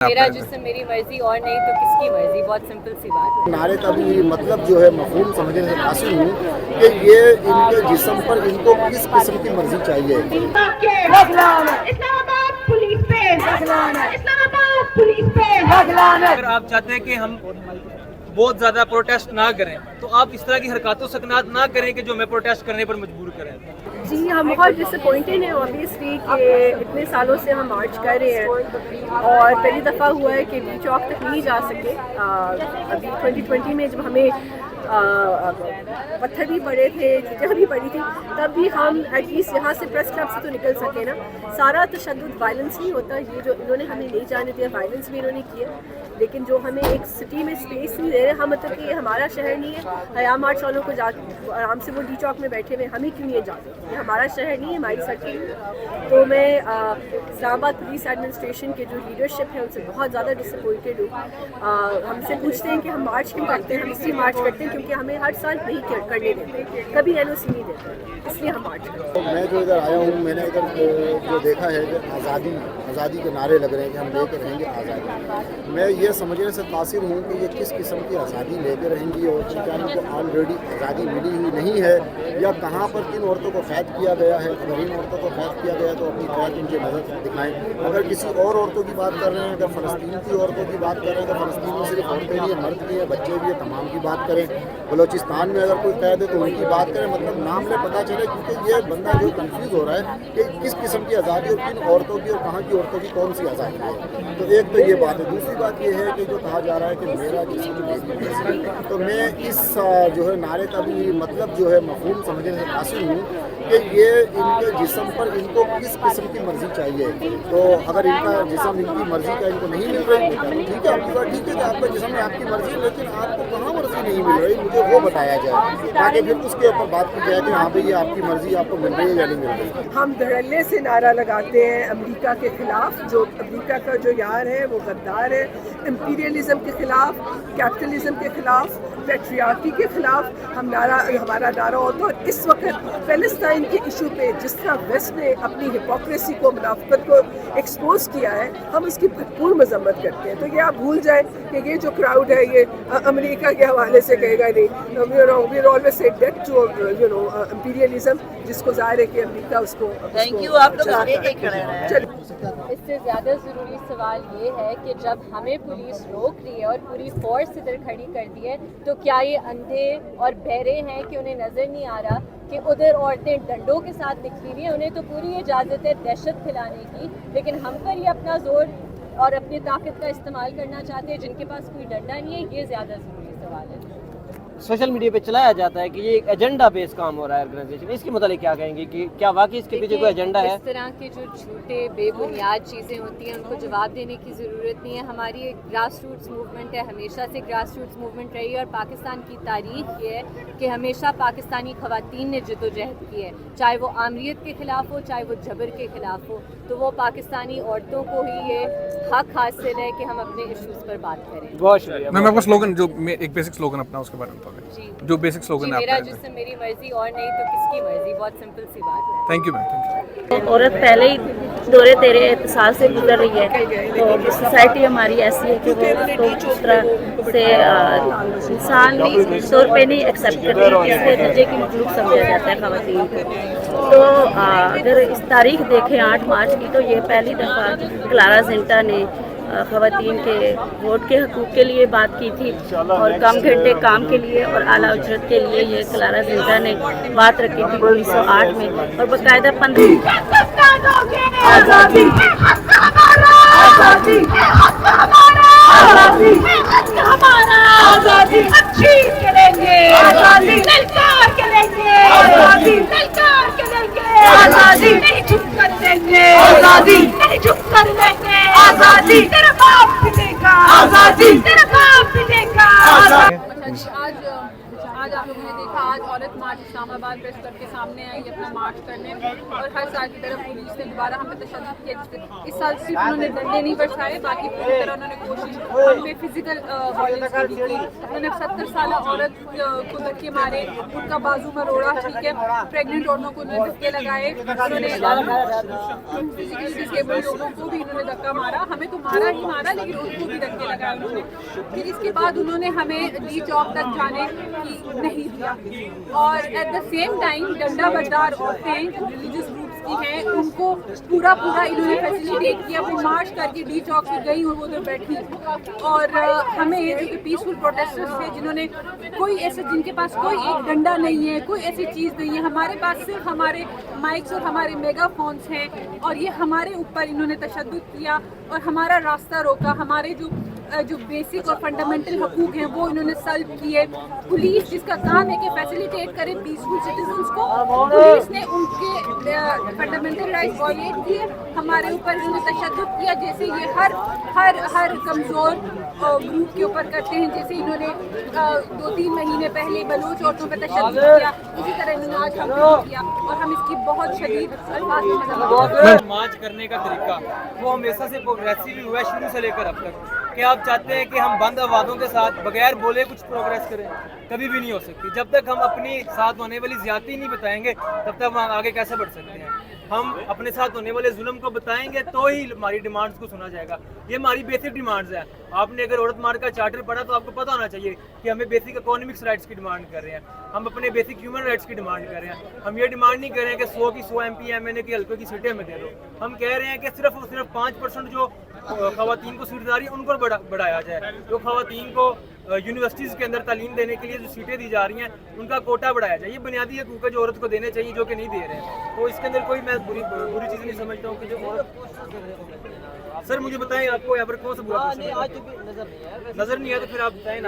میرا جسم میری مرضی اور نہیں تو کس کی مرضی، بہت سمپل سی بات ہے۔ نعرے کا بھی مطلب جو ہے مفہوم سمجھنے سے حاصل ہوں کہ یہ ان کے جسم پر ان کو کس قسم کی مرضی چاہیے۔ اگر آپ چاہتے ہیں کہ ہم بہت زیادہ پروٹیسٹ نہ کریں تو آپ اس طرح کی حرکات و سکنات نہ کریں کہ جو ہمیں پروٹیسٹ کرنے پر مجبور کریں۔ جی ہم بہت ڈس اپوائنٹڈ ہیں اوبیسلی کہ اتنے سالوں سے ہم مارچ کر رہے ہیں اور پہلی دفعہ ہوا ہے کہ بی چوک تک نہیں جا سکے۔ ابھی 2020 میں جب ہمیں پتھر بھی پڑے تھے، چیٹیں بھی پڑی تھی، تب بھی ہم ایٹ لیسٹ یہاں سے پریس کلب سے تو نکل سکے نا۔ سارا تشدد وائلنس نہیں ہوتا، یہ جو انہوں نے ہمیں نہیں جانے دیا وائلنس بھی انہوں نے کیا، لیکن جو ہمیں ایک سٹی میں اسپیس نہیں دے رہے، ہم مطلب کہ یہ ہمارا شہر نہیں ہے۔ حیا مارچ والوں کو جا آرام سے وہ ڈی چوک میں بیٹھے ہوئے، ہمیں کیوں نہیں جاتے؟ یہ ہمارا شہر نہیں ہے، ہماری سڑکیں۔ تو میں اسلام آباد پولیس ایڈمنسٹریشن کے جو لیڈرشپ ہے ان سے بہت زیادہ ڈس اپوائنٹڈ ہوں۔ ہم سے پوچھتے ہیں کہ ہم مارچ کیوں کرتے ہیں، ہم اس لیے مارچ کرتے ہیں کیونکہ ہمیں ہر سال نہیں کرنے دیتے، کبھی این او سی نہیں دیتے، اس لیے ہم مارچ کرتے ہیں۔ میں جو ادھر آیا ہوں، میں نے ادھر جو دیکھا ہے کہ آزادی کے نعرے لگ رہے ہیں کہ ہم لے کے رہیں گے آزادی۔ میں یہ سمجھنے سے قاصر ہوں کہ یہ کس قسم کی آزادی لے کے رہیں گی اور کیا ان کو آلریڈی آزادی ملی ہوئی نہیں ہے، یا کہاں پر کن عورتوں کو قید کیا گیا ہے۔ اگر ان عورتوں کو قید کیا گیا تو اپنی قید ان کی نظر دکھائیں۔ اگر کسی اور عورتوں کی بات کر رہے ہیں، اگر فلسطین کی عورتوں کی بات کر رہے ہیں تو فلسطین میں صرف عورتیں نہیں ہیں، مرد بھی ہیں، بچے بھی ہیں، تمام کی بات کریں۔ بلوچستان میں اگر کوئی قید ہے تو ان کی بات کریں، مطلب نام لے پتہ چلے، کیونکہ یہ بندہ جو کنفیوز ہو رہا ہے کہ کس قسم کی آزادی اور کن عورتوں کی اور کہاں کی عورتوں کی کون سی آزادی ہے۔ تو ایک تو یہ بات ہے۔ دوسری بات یہ ہے کہ جو کہا جا رہا ہے کہ میرا جسم میری مرضی، تو میں اس جو ہے نعرے کا بھی مطلب جو ہے مفہوم سمجھنے سے حاصل ہوں کہ یہ ان کے جسم پر ان کو کس قسم کی مرضی چاہیے۔ تو اگر ان کا جسم ان کی مرضی کا ان کو نہیں مل رہی تو ٹھیک ہے، آپ کی بات ٹھیک ہے کہ آپ کا جسم ہے آپ کی مرضی، لیکن آپ کو کہاں مرضی نہیں مل رہی مجھے وہ بتایا جائے، تاکہ پھر اس کے اوپر بات کی جائے کہ ہاں بھائی یہ آپ کی مرضی آپ کو مل رہی ہے یا نہیں مل رہی۔ ہم دھڑلے سے نعرہ لگاتے ہیں امریکہ کے خلاف، جو امریکہ کا جو یار ہے وہ غدار ہے، امپیریلزم کے خلاف، کیپٹلزم کے خلاف، پیٹریارکی کے خلاف ہمارا نعرہ ہوتا ہے۔ اور اس وقت فلسطین کے ایشو پہ جس طرح ویسٹ نے اپنی ہپوکریسی کو، منافقت کو ایکسپوز کیا ہے، ہم اس کی بھرپور مذمت کرتے ہیں۔ تو یہ آپ بھول جائیں کہ یہ جو کراؤڈ ہے یہ امریکہ کے حوالے سے کہے گا نہیں، we are always sided to imperialism, جس کو ظاہر ہے کہ امریکہ اس کو آپ لوگ آگے کھڑے ہیں۔ اس سے زیادہ ضروری سوال یہ ہے کہ جب ہمیں پولیس روک رہی ہے اور پوری فورس ادھر کھڑی کر دی ہے تو کیا یہ اندھے اور بہرے ہیں کہ انہیں نظر نہیں آ رہا کہ ادھر عورتیں ڈنڈوں کے ساتھ نکلی ہوئی ہیں؟ انہیں تو پوری اجازت ہے دہشت پھیلانے کی، لیکن ہم پر یہ اپنا زور اور اپنی طاقت کا استعمال کرنا چاہتے ہیں جن کے پاس کوئی ڈنڈا نہیں ہے۔ یہ زیادہ ضروری سوال ہے۔ سوشل میڈیا پہ چلایا جاتا ہے کہ یہ ایک ایجنڈا بیس کام ہو رہا ہے آرگنائزیشن، اس کے متعلق کیا کہیں گے کہ کیا واقعی اس کے پیچھے کوئی ایجنڈا ہے؟ اس طرح کے جو جھوٹے بے بنیاد چیزیں ہوتی ہیں ان کو جواب دینے کی ضرورت نہیں ہے۔ ہماری ایک گراس روٹس موومنٹ ہے، ہمیشہ سے گراس روٹس موومنٹ رہی ہے، اور پاکستان کی تاریخ یہ ہے کہ ہمیشہ پاکستانی خواتین نے جدوجہد کی ہے، چاہے وہ آمریت کے خلاف ہو چاہے وہ جبر کے خلاف ہو۔ تو وہ پاکستانی عورتوں کو ہی یہ حق حاصل ہے کہ ہم اپنے ایشوز پر بات کریں۔ بہت شکریہ۔ میں آپ کا سلوگن جو ایک بیسک سلوگن اپنا اس کے بارے میں بتائیں جی جو بیسک سلوگن ہے میرا آپ کا۔ جسم میری مرضی اور نہیں تو کس کی مرضی، بہت سمپل سی بات ہے۔ Thank you ma'am. عورت پہلے ہی دورے تیرے اتصال سے گزر رہی ہے، تو سوسائٹی ہماری ایسی ہے کہ وہ اس کو اس طرح سے انسانی طور پہ نہیں ایکسیپٹ کرتی، اس کے درجے کی مخلوق سمجھا جاتا ہے خواتین کو۔ تو اگر اس تاریخ دیکھیں 8 مارچ کی، تو یہ پہلی دفعہ کلارا زنٹا نے خواتین کے ووٹ کے حقوق کے لیے بات کی تھی، اور کم گھنٹے کام کے لیے اور اعلیٰ اجرت کے لیے یہ کلارا زنٹا نے بات رکھی تھی 1908 میں، اور باقاعدہ 15 آج آپ لوگوں نے دیکھا، آج عورت آج اسلام آباد پریس کلب کے سامنے آئی اپنا مارچ کرنے، اور ہر سال کی طرف پولیس نے دوبارہ ہم پہ تشدد کیا. اس سال صرف انہوں نے ڈنڈے نہیں برسائے، باقی پوری طرح انہوں نے کوشش ہم پہ فزیکل وائلنس کی تھی. انہوں نے 70 سالہ عورت کو دھکے مارے، ان کا بازو مروڑا، ٹھیک ہے، پریگننٹ عورتوں کو انہوں نے دھکے لگائے، انہوں نے فزیکلی ڈسیبلڈ لوگوں کو بھی انہوں نے دھکا مارا. ہمیں تو مارا ہی مارا، لیکن ان کو بھی دھکے لگائے انہوں نے. پھر اس کے بعد انہوں نے ہمیں ڈی چوک تک جانے کی نہیں دیا، اور ایٹ دا سیم ٹائم ڈنڈا بردار عورتیں ریلیجیس گروپس کی ہیں ان کو پورا انہوں نے فیسیلیٹیٹ کیا. وہ مارچ کر کے ڈی چوک سے گئی اور وہ ادھر بیٹھی، اور ہمیں جو کہ پیسفل پروٹیسٹرز تھے جنہوں نے کوئی ایسے، جن کے پاس کوئی ایک ڈنڈا نہیں ہے، کوئی ایسی چیز نہیں ہے، ہمارے پاس صرف ہمارے مائکس اور ہمارے میگا فونس ہیں، اور یہ ہمارے اوپر انہوں نے تشدد کیا اور ہمارا راستہ روکا. ہمارے جو بیسک اور فنڈامنٹل حقوق ہیں وہ انہوں نے سلب کیے. پولیس جس کا کام ہے کہ فیسیلیٹیٹ کرے پیسفل سٹیزنس کو، پولیس نے ان کے فنڈامنٹل رائٹس وائلیٹ کیے، ہمارے اوپر انہوں نے تشدد کیا، جیسے یہ ہر کمزور گروپ کے اوپر کرتے ہیں. جیسے انہوں نے 2-3 مہینے پہلے بلوچ عورتوں پہ تشدد کیا، اسی طرح انہوں نے آج ہم پہ کیا، اور ہم اس کی بہت شدید الفاظ میں مذمت کرتے ہیں. مارچ کرنے کا طریقہ وہ ہمیشہ سے پروگریسو ہی ہوا ہے، شروع سے لے کر اب تک. کہ آپ چاہتے ہیں کہ ہم بند آوازوں کے ساتھ بغیر بولے کچھ پروگریس کریں؟ کبھی بھی نہیں ہو سکتی. جب تک ہم اپنی ساتھ ہونے والی زیادتی نہیں بتائیں گے تب تک ہم آگے کیسے بڑھ سکتے ہیں؟ ہم اپنے ساتھ ہونے والے ظلم کو بتائیں گے تو ہی ہماری ڈیمانڈز کو سنا جائے گا. یہ ہماری بیسک ڈیمانڈز ہیں. آپ نے اگر عورت مار کا چارٹر پڑھا تو آپ کو پتہ ہونا چاہیے کہ ہمیں بیسک اکانومکس رائٹس کی ڈیمانڈ کر رہے ہیں، ہم اپنے بیسک ہیومن رائٹس کی ڈیمانڈ کر رہے ہیں. ہم یہ ڈیمانڈ نہیں کر رہے ہیں کہ 100 کی 100 MP MNA کی حلقوں کی سیٹیں ہمیں دے دو. ہم کہہ رہے ہیں کہ صرف اور صرف 5% جو خواتین کو سیٹ داری ہے ان کو بڑھایا جائے. جو خواتین کو یونیورسٹیز کے اندر تعلیم دینے کے لیے جو سیٹیں دی جا رہی ہیں ان کا کوٹا بڑھایا جائے. یہ بنیادی حقوق ہے جو عورت کو دینے چاہیے، جو کہ نہیں دے رہے ہیں. تو اس کے اندر کوئی میں بری چیز نہیں سمجھتا ہوں کہ جو عورت. سر مجھے بتائیں آپ کو یہاں پر کون سا برا نظر نہیں ہے تو پھر آپ بتائیں نا.